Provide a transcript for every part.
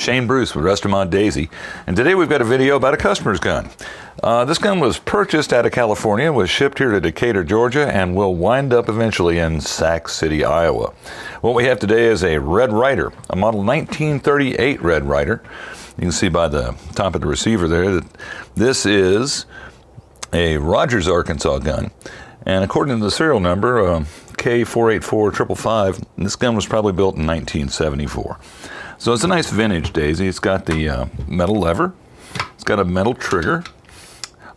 Shane Bruce with Rest-A-Mod Daisy, and today we've got a video about a customer's gun. This gun was purchased out of California, was shipped here to Decatur, Georgia, and will wind up eventually in Sac City, Iowa. What we have today is a Red Ryder, a model 1938 Red Ryder. You can see by the top of the receiver there that this is a Rogers, Arkansas gun. And according to the serial number, K484555, this gun was probably built in 1974. So it's a nice vintage Daisy. It's got the metal lever. It's got a metal trigger.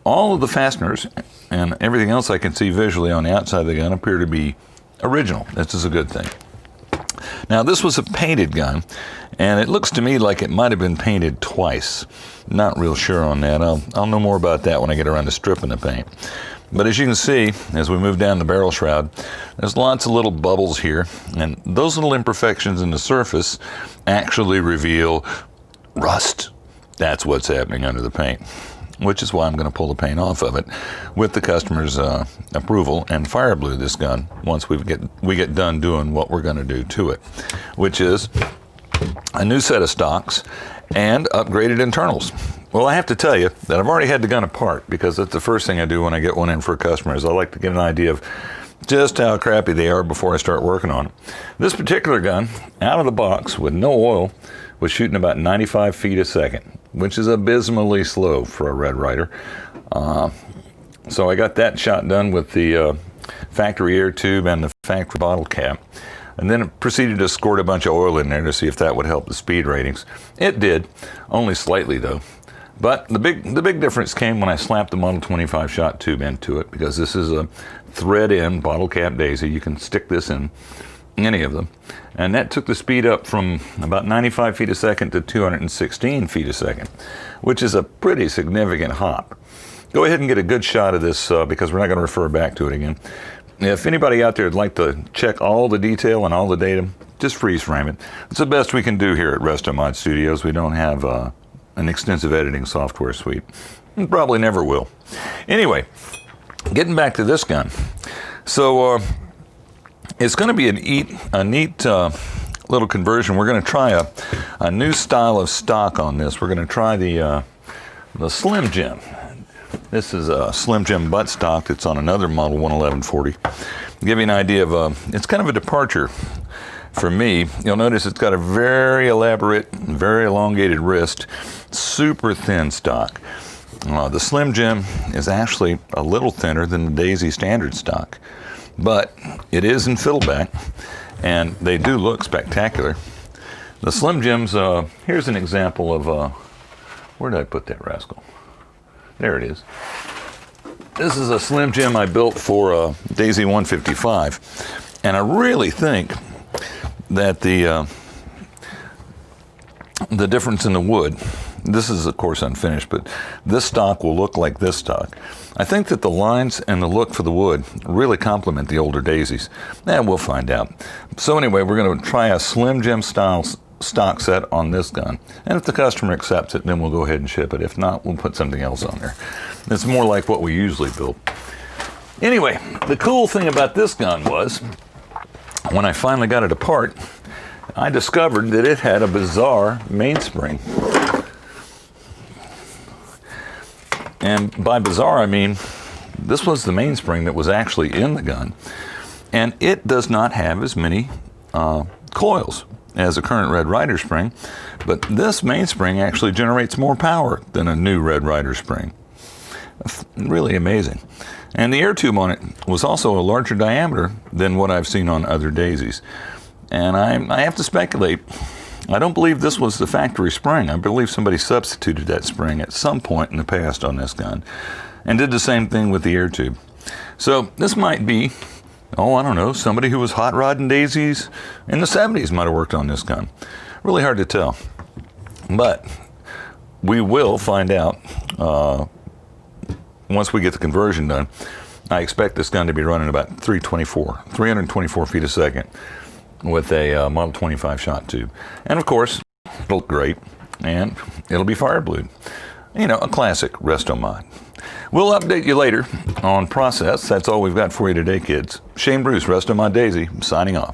All of the fasteners and everything else I can see visually on the outside of the gun appear to be original. This is a good thing. Now, this was a painted gun, and it looks to me like it might have been painted twice. Not real sure on that. I'll know more about that when I get around to stripping the paint. But as you can see, as we move down the barrel shroud, there's lots of little bubbles here, and those little imperfections in the surface actually reveal rust. That's what's happening under the paint, which is why I'm going to pull the paint off of it with the customer's approval and fire blue this gun once we get done doing what we're going to do to it, which is a new set of stocks and upgraded internals. Well, I have to tell you that I've already had the gun apart, because that's the first thing I do when I get one in for a customer is I like to get an idea of just how crappy they are before I start working on it. This particular gun, out of the box with no oil, was shooting about 95 feet a second, which is abysmally slow for a Red Ryder. So I got that shot done with the factory air tube and the factory bottle cap, and then proceeded to squirt a bunch of oil in there to see if that would help the speed ratings. It did, only slightly though. But the big difference came when I slapped the Model 25 shot tube into it, because this is a thread-in bottle cap Daisy. You can stick this in any of them. And that took the speed up from about 95 feet a second to 216 feet a second, which is a pretty significant hop. Go ahead and get a good shot of this because we're not going to refer back to it again. If anybody out there would like to check all the detail and all the data, just freeze frame it. It's the best we can do here at Rest-A-Mod Studios. We don't have an extensive editing software suite. And probably never will. Anyway, getting back to this gun. So it's going to be a neat little conversion. We're going to try a new style of stock on this. We're going to try the Slim Jim. This is a Slim Jim butt stock that's on another model 11140. To give you an idea of, it's kind of a departure for me. You'll notice it's got a very elaborate, very elongated wrist, super thin stock. The Slim Jim is actually a little thinner than the Daisy standard stock, but it is in fiddleback, and they do look spectacular. The Slim Jims, here's an example of, where did I put that rascal? There it is. This is a Slim Jim I built for Daisy 155, and I really think that the difference in the wood, this is of course unfinished, but this stock will look like this stock. I think that the lines and the look for the wood really complement the older Daisies, and we'll find out. So anyway, we're going to try a Slim Jim style stock set on this gun, and if the customer accepts it, then we'll go ahead and ship it. If not, we'll put something else on there. It's more like what we usually build. Anyway, the cool thing about this gun was, when I finally got it apart, I discovered that it had a bizarre mainspring. And by bizarre, I mean this was the mainspring that was actually in the gun, and it does not have as many coils as a current Red Ryder spring, but this mainspring actually generates more power than a new Red Ryder spring. Really amazing. And the air tube on it was also a larger diameter than what I've seen on other Daisies. And I have to speculate. I don't believe this was the factory spring. I believe somebody substituted that spring at some point in the past on this gun and did the same thing with the air tube. So this might be, I don't know, somebody who was hot rodding Daisies in the 70s might have worked on this gun. Really hard to tell. But we will find out once we get the conversion done. I expect this gun to be running about 324 feet a second with a Model 25 shot tube. And of course, it'll look great, and it'll be fire blued. You know, a classic Rest-A-Mod. We'll update you later on process. That's all we've got for you today, kids. Shane Bruce, Rest-A-Mod Daisy, signing off.